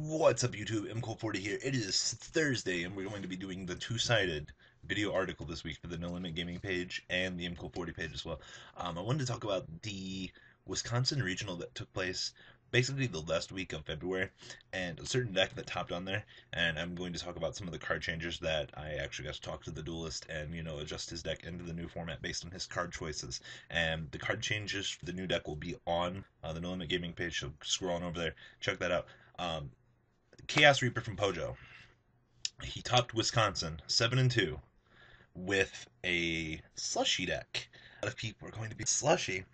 What's up, YouTube? MCool40 here. It is Thursday, and we're going to be doing the two-sided video article this week for the No Limit Gaming page and the MCool40 page as well. I wanted to talk about the Wisconsin regional that took place basically the last week of February, and a certain deck that topped on there. And I'm going to talk about some of the card changes that I actually got to talk to the duelist and adjust his deck into the new format based on his card choices. And the card changes for the new deck will be on the No Limit Gaming page, so scroll on over there, check that out. Chaos Reaper from Pojo. He topped Wisconsin 7-2 with a Slushy deck. A lot of people are going to be Slushy.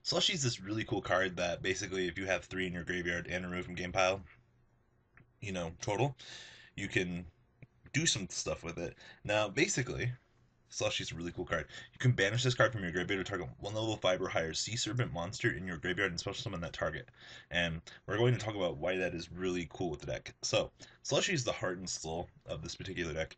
Slushy is this really cool card that basically, if you have 3 in your graveyard and remove from game pile, total, you can do some stuff with it. Now, basically, Slushy's a really cool card. You can banish this card from your graveyard to target one level 5 or higher Sea Serpent monster in your graveyard and special summon that target. And we're going to talk about why that is really cool with the deck. So, Slushy is the heart and soul of this particular deck.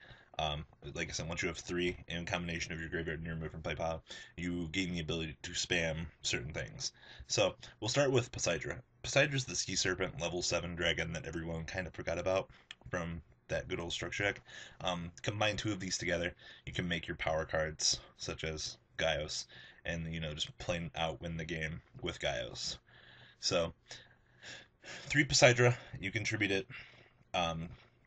Like I said, once you have 3 in combination of your graveyard and your remove from play pile, you gain the ability to spam certain things. So, we'll start with Poseidra. Poseidra is the Sea Serpent level 7 dragon that everyone kind of forgot about from that good old structure deck. Combine 2 of these together, you can make your power cards, such as Yugioh, and just plain out win the game with Yugioh. So, 3 Poseidra, you contribute it.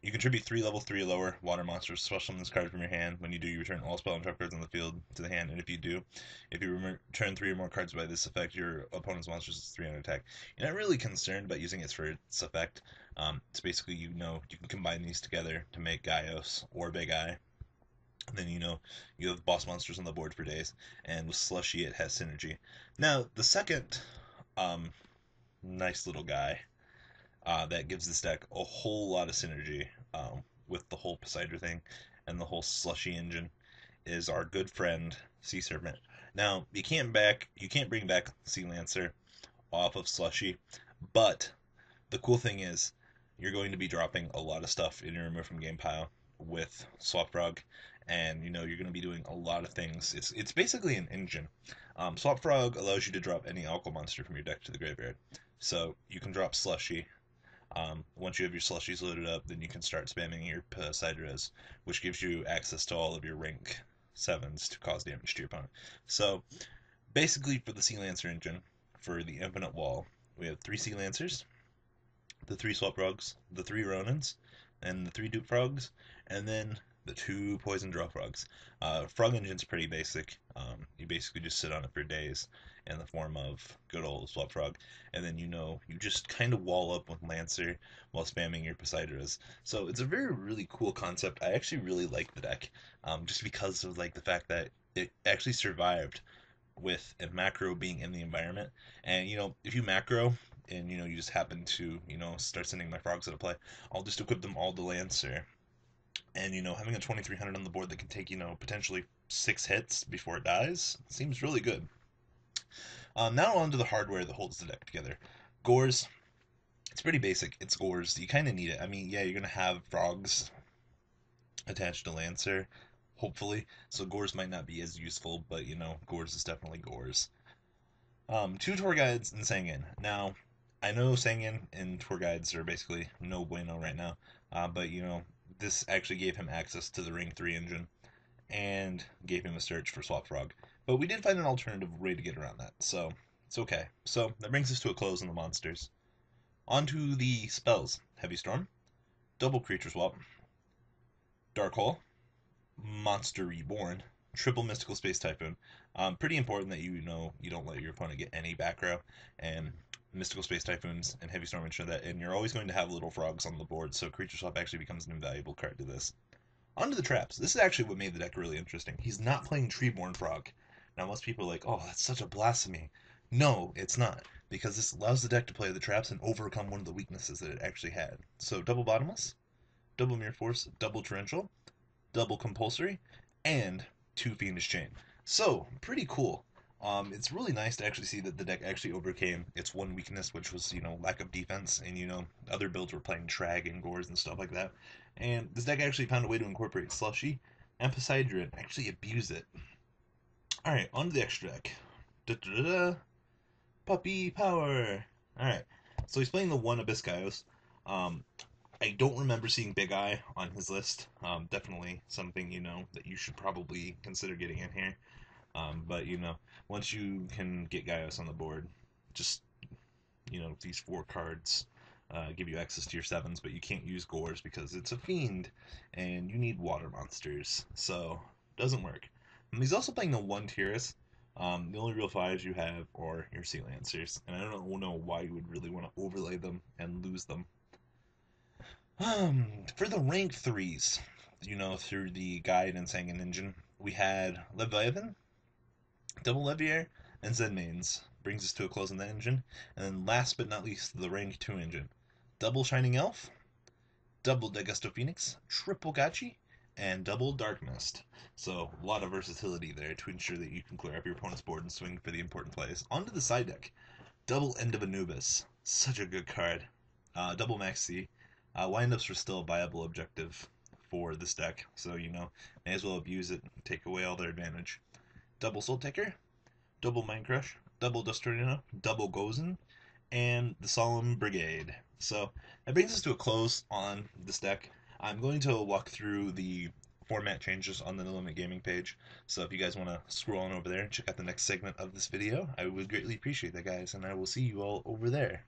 You contribute 3 level 3 or lower water monsters, special summon this card from your hand. When you do, you return all spell and trap cards on the field to the hand, and if you return 3 or more cards by this effect, your opponent's monsters is 3 on attack. You're not really concerned about using it for its effect. It's basically, you can combine these together to make Yugioh or Big Eye. And then you have boss monsters on the board for days, and with Slushy it has synergy. Now, the second nice little guy that gives this deck a whole lot of synergy with the whole Poseidon thing and the whole Slushy engine is our good friend Sea Serpent. Now, you can't bring back Sea Lancer off of Slushy, but the cool thing is you're going to be dropping a lot of stuff in your remove from game pile with Swap Frog, and you're going to be doing a lot of things. It's basically an engine. Swap Frog allows you to drop any alchemy monster from your deck to the graveyard, so you can drop Slushy. Once you have your Slushies loaded up, then you can start spamming your Poseidras, which gives you access to all of your rank 7s to cause damage to your opponent. So, basically, for the Sea Lancer engine, for the Infinite Wall, we have 3 Sea Lancers, the 3 Swap Frogs, the 3 Ronins, and the 3 Dupe Frogs, and then the 2 Poison Draw Frogs. Frog engine's pretty basic. You basically just sit on it for days in the form of good old Swap Frog, and then you just kind of wall up with Lancer while spamming your Poseidras. So it's a really cool concept. I actually really like the deck, just because of the fact that it actually survived with a macro being in the environment. And if you macro and you just happen to start sending my frogs out of play, I'll just equip them all to Lancer. And having a 2300 on the board that can take potentially 6 hits before it dies seems really good. Now on to the hardware that holds the deck together. Gores. It's pretty basic. It's Gores. You kind of need it. I mean, yeah, you're going to have frogs attached to Lancer, hopefully. So Gores might not be as useful, but Gores is definitely Gores. 2 tour guides and Sangan. Now, I know Sangan and tour guides are basically no bueno right now, but this actually gave him access to the Ring 3 engine and gave him a search for Swap Frog. But we did find an alternative way to get around that, so it's okay. So that brings us to a close on the monsters. On to the spells. Heavy Storm, Double Creature Swap, Dark Hole, Monster Reborn, Triple Mystical Space Typhoon. Pretty important that you don't let your opponent get any back row, and Mystical Space Typhoons and Heavy Storm ensure that, and you're always going to have little frogs on the board, so Creature Swap actually becomes an invaluable card to this. Onto the traps. This is actually what made the deck really interesting. He's not playing Treeborn Frog. Now, most people are like, oh, that's such a blasphemy. No, it's not, because this allows the deck to play the traps and overcome one of the weaknesses that it actually had. So, double Bottomless, double Mirror Force, double Torrential, double Compulsory, and 2 Fiendish Chain. So, pretty cool. It's really nice to actually see that the deck actually overcame its one weakness, which was, lack of defense, and, other builds were playing Trag and Gores and stuff like that. And this deck actually found a way to incorporate Slushy and Poseidon and actually abuse it. Alright, on to the extra deck. Puppy power! Alright, so he's playing the 1 Abyss Gaios. Um, I don't remember seeing Big Eye on his list. Definitely something that you should probably consider getting in here. But once you can get Gaius on the board, just these 4 cards give you access to your 7s, but you can't use Gores because it's a fiend, and you need water monsters, so doesn't work. And he's also playing the 1 Tiras. The only real 5s you have are your Sea Lancers, and I don't know why you would really want to overlay them and lose them. For the rank 3s, through the guide and Sangan Engine, we had Leviathan, Double Levier, and Zen Mains. Brings us to a close on the engine. And then last but not least, the rank 2 engine. Double Shining Elf, double Degusto Phoenix, triple Gachi, and double Dark Mist. So a lot of versatility there to ensure that you can clear up your opponent's board and swing for the important plays. Onto the side deck. Double End of Anubis. Such a good card. Double Maxi. Windups are still a viable objective for this deck, so may as well abuse it and take away all their advantage. Double Soul Taker, double Mind Crush, double Dust Tornado, double Gozen, and the Solemn Brigade. So that brings us to a close on this deck. I'm going to walk through the format changes on the No Limit Gaming page. So if you guys want to scroll on over there and check out the next segment of this video, I would greatly appreciate that, guys, and I will see you all over there.